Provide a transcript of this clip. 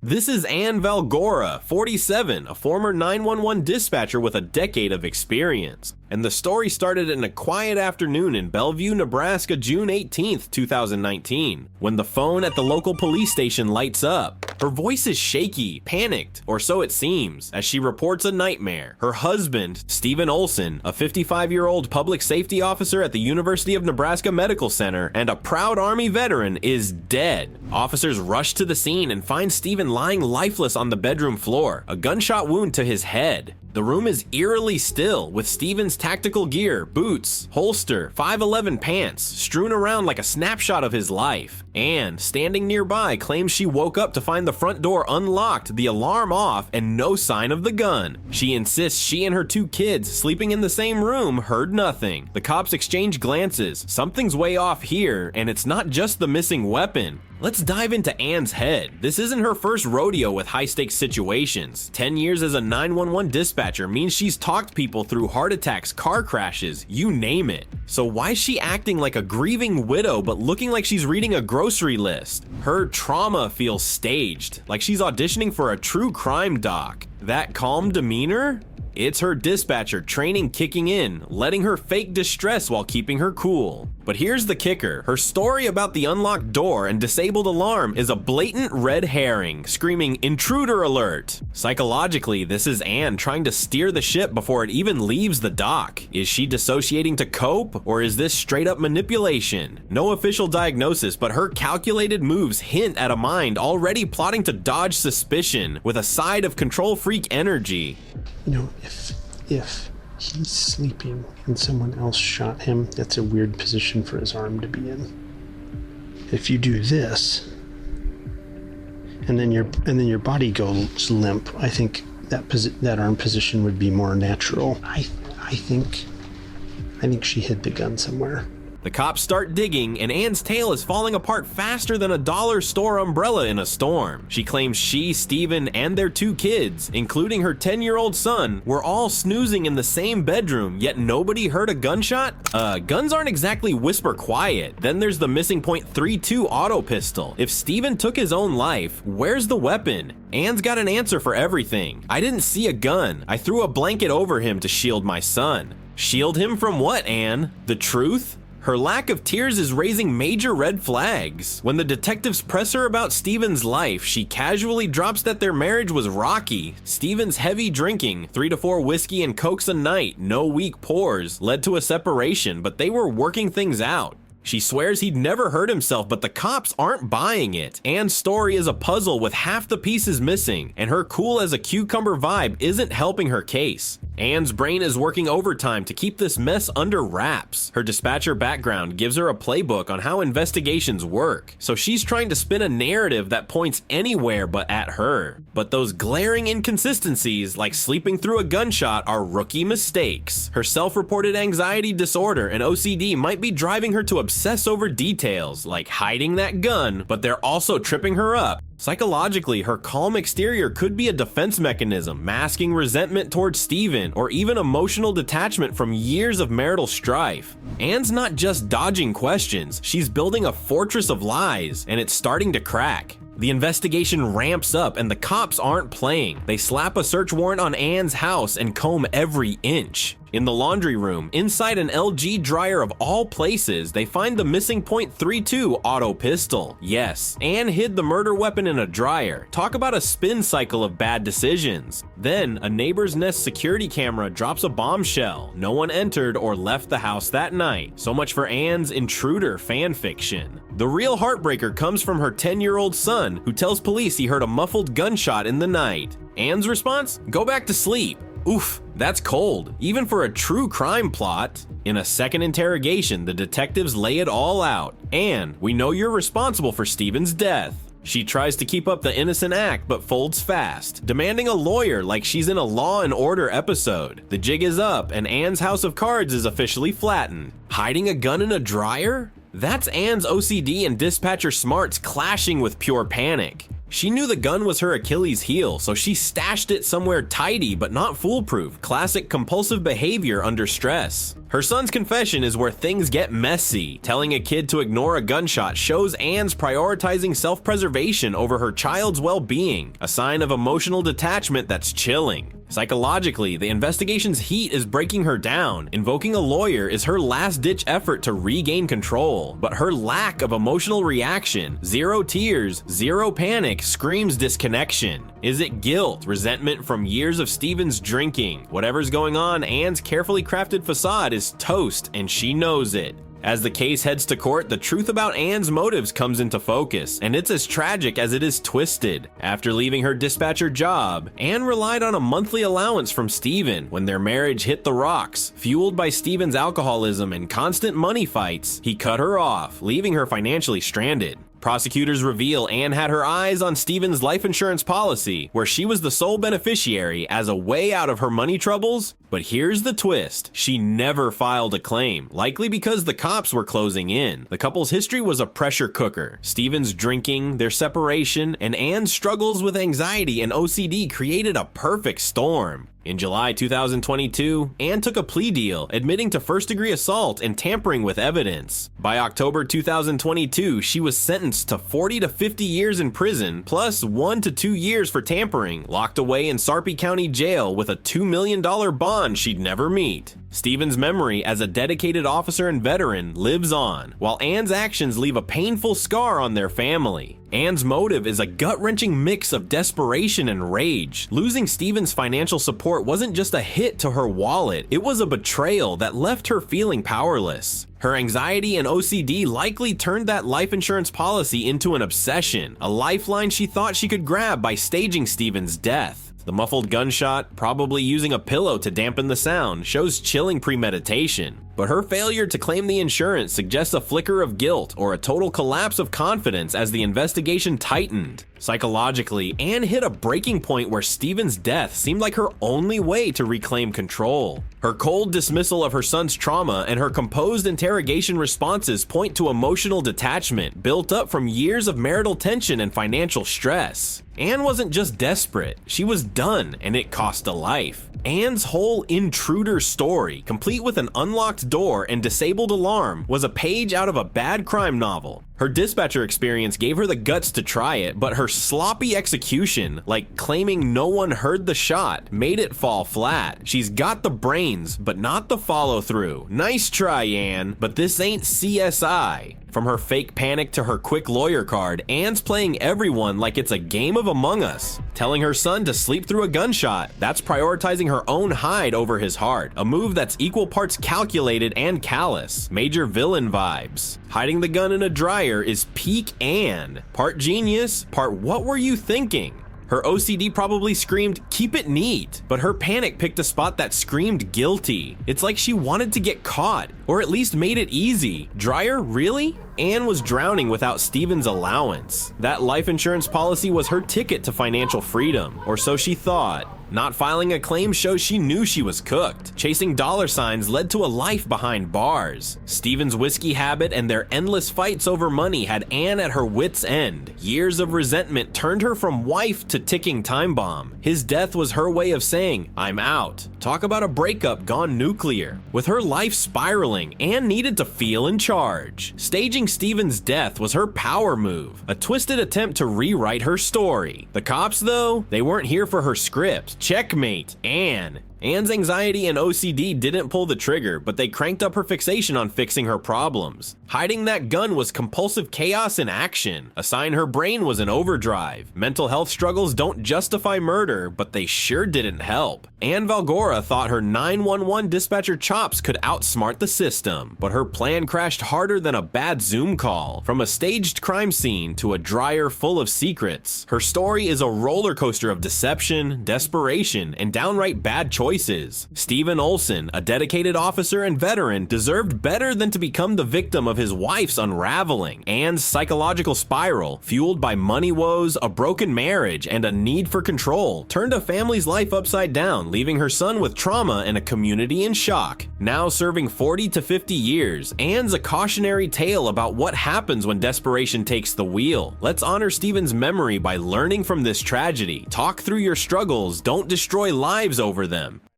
This is Anne Valgora, 47, a former 911 dispatcher with a decade of experience. And the story started in a quiet afternoon in Bellevue, Nebraska, June 18th, 2019, when the phone at the local police station lights up. Her voice is shaky, panicked, or so it seems, as she reports a nightmare. Her husband, Steven Olsen, a 55-year-old public safety officer at the University of Nebraska Medical Center and a proud Army veteran, is dead. Officers rush to the scene and find Steven lying lifeless on the bedroom floor, a gunshot wound to his head. The room is eerily still, with Steven's tactical gear, boots, holster, 511 pants strewn around like a snapshot of his life. Anne, standing nearby, claims she woke up to find the front door unlocked, the alarm off, and no sign of the gun. She insists she and her two kids, sleeping in the same room, heard nothing. The cops exchange glances. Something's way off here, and it's not just the missing weapon. Let's dive into Anne's head. This isn't her first rodeo with high-stakes situations. 10 years as a 911 dispatcher means she's talked people through heart attacks, car crashes, you name it. So why is she acting like a grieving widow but looking like she's reading a grocery list? Her trauma feels staged, like she's auditioning for a true crime doc. That calm demeanor? It's her dispatcher training kicking in, letting her fake distress while keeping her cool. But here's the kicker. Her story about the unlocked door and disabled alarm is a blatant red herring, screaming intruder alert. Psychologically, this is Anne trying to steer the ship before it even leaves the dock. Is she dissociating to cope, or is this straight up manipulation? No official diagnosis, but her calculated moves hint at a mind already plotting to dodge suspicion with a side of control freak energy. You know, if he's sleeping and someone else shot him, that's a weird position for his arm to be in. If you do this, and then your body goes limp, I think that arm position would be more natural. I think she hid the gun somewhere. The cops start digging, and Anne's tale is falling apart faster than a dollar store umbrella in a storm. She claims she, Steven, and their two kids, including her 10-year-old son, were all snoozing in the same bedroom, yet nobody heard a gunshot? Guns aren't exactly whisper quiet. Then there's the missing .32 auto pistol. If Steven took his own life, where's the weapon? Anne's got an answer for everything. I didn't see a gun. I threw a blanket over him to shield my son. Shield him from what, Anne? The truth? Her lack of tears is raising major red flags. When the detectives press her about Steven's life, she casually drops that their marriage was rocky. Steven's heavy drinking, 3 to 4 whiskey and cokes a night, no weak pours, led to a separation, but they were working things out. She swears he'd never hurt himself, but the cops aren't buying it. Anne's story is a puzzle with half the pieces missing, and her cool as a cucumber vibe isn't helping her case. Anne's brain is working overtime to keep this mess under wraps. Her dispatcher background gives her a playbook on how investigations work, so she's trying to spin a narrative that points anywhere but at her. But those glaring inconsistencies, like sleeping through a gunshot, are rookie mistakes. Her self-reported anxiety disorder and OCD might be driving her to obsess over details, like hiding that gun, but they're also tripping her up. Psychologically, her calm exterior could be a defense mechanism, masking resentment towards Steven, or even emotional detachment from years of marital strife. Anne's not just dodging questions, she's building a fortress of lies, and it's starting to crack. The investigation ramps up and the cops aren't playing. They slap a search warrant on Anne's house and comb every inch. In the laundry room, inside an LG dryer of all places, they find the missing .32 auto pistol. Yes, Anne hid the murder weapon in a dryer. Talk about a spin cycle of bad decisions. Then, a neighbor's nest security camera drops a bombshell. No one entered or left the house that night. So much for Anne's intruder fanfiction. The real heartbreaker comes from her 10-year-old son, who tells police he heard a muffled gunshot in the night. Anne's response? Go back to sleep. Oof, that's cold, even for a true crime plot. In a second interrogation, the detectives lay it all out. Anne, we know you're responsible for Steven's death. She tries to keep up the innocent act, but folds fast, demanding a lawyer like she's in a Law and Order episode. The jig is up, and Anne's house of cards is officially flattened. Hiding a gun in a dryer? That's Anne's OCD and dispatcher smarts clashing with pure panic. She knew the gun was her Achilles heel, so she stashed it somewhere tidy but not foolproof. Classic compulsive behavior under stress. Her son's confession is where things get messy. Telling a kid to ignore a gunshot shows Anne's prioritizing self-preservation over her child's well-being, a sign of emotional detachment that's chilling. Psychologically, the investigation's heat is breaking her down. Invoking a lawyer is her last-ditch effort to regain control, but her lack of emotional reaction, zero tears, zero panic, screams disconnection. Is it guilt, resentment from years of Steven's drinking? Whatever's going on, Anne's carefully crafted facade is toast, and she knows it. As the case heads to court, the truth about Anne's motives comes into focus, and it's as tragic as it is twisted. After leaving her dispatcher job, Anne relied on a monthly allowance from Steven when their marriage hit the rocks. Fueled by Steven's alcoholism and constant money fights, he cut her off, leaving her financially stranded. Prosecutors reveal Anne had her eyes on Steven's life insurance policy, where she was the sole beneficiary as a way out of her money troubles. But here's the twist. She never filed a claim, likely because the cops were closing in. The couple's history was a pressure cooker. Steven's drinking, their separation, and Anne's struggles with anxiety and OCD created a perfect storm. In July 2022, Anne took a plea deal, admitting to first-degree assault and tampering with evidence. By October 2022, she was sentenced to 40 to 50 years in prison, plus 1 to 2 years for tampering, locked away in Sarpy County Jail with a $2 million bond she'd never meet. Steven's memory as a dedicated officer and veteran lives on, while Anne's actions leave a painful scar on their family. Anne's motive is a gut-wrenching mix of desperation and rage. Losing Steven's financial support wasn't just a hit to her wallet, it was a betrayal that left her feeling powerless. Her anxiety and OCD likely turned that life insurance policy into an obsession, a lifeline she thought she could grab by staging Steven's death. The muffled gunshot, probably using a pillow to dampen the sound, shows chilling premeditation. But her failure to claim the insurance suggests a flicker of guilt or a total collapse of confidence as the investigation tightened. Psychologically, Anne hit a breaking point where Steven's death seemed like her only way to reclaim control. Her cold dismissal of her son's trauma and her composed interrogation responses point to emotional detachment built up from years of marital tension and financial stress. Anne wasn't just desperate, she was done, and it cost a life. Anne's whole intruder story, complete with an unlocked door and disabled alarm, was a page out of a bad crime novel. Her dispatcher experience gave her the guts to try it, but her sloppy execution, like claiming no one heard the shot, made it fall flat. She's got the brains, but not the follow-through. Nice try, Anne, but this ain't CSI. From her fake panic to her quick lawyer card, Anne's playing everyone like it's a game of Among Us. Telling her son to sleep through a gunshot, that's prioritizing her own hide over his heart, a move that's equal parts calculated and callous. Major villain vibes. Hiding the gun in a dryer is peak Anne. Part genius, part what were you thinking? Her OCD probably screamed, keep it neat, but her panic picked a spot that screamed guilty. It's like she wanted to get caught, or at least made it easy. Dryer, really? Anne was drowning without Steven's allowance. That life insurance policy was her ticket to financial freedom, or so she thought. Not filing a claim shows she knew she was cooked. Chasing dollar signs led to a life behind bars. Steven's whiskey habit and their endless fights over money had Anne at her wit's end. Years of resentment turned her from wife to ticking time bomb. His death was her way of saying, I'm out. Talk about a breakup gone nuclear. With her life spiraling, Anne needed to feel in charge. Staging Steven's death was her power move, a twisted attempt to rewrite her story. The cops, though, they weren't here for her script. Checkmate, Anne. Anne's anxiety and OCD didn't pull the trigger, but they cranked up her fixation on fixing her problems. Hiding that gun was compulsive chaos in action, a sign her brain was in overdrive. Mental health struggles don't justify murder, but they sure didn't help. Anne Valgora thought her 911 dispatcher chops could outsmart the system, but her plan crashed harder than a bad Zoom call. From a staged crime scene to a dryer full of secrets, her story is a roller coaster of deception, desperation, and downright bad choices. choices. Steven Olsen, a dedicated officer and veteran, deserved better than to become the victim of his wife's unraveling. Anne's psychological spiral, fueled by money woes, a broken marriage, and a need for control, turned a family's life upside down, leaving her son with trauma and a community in shock. Now serving 40 to 50 years, Anne's a cautionary tale about what happens when desperation takes the wheel. Let's honor Steven's memory by learning from this tragedy. Talk through your struggles, don't destroy lives over them.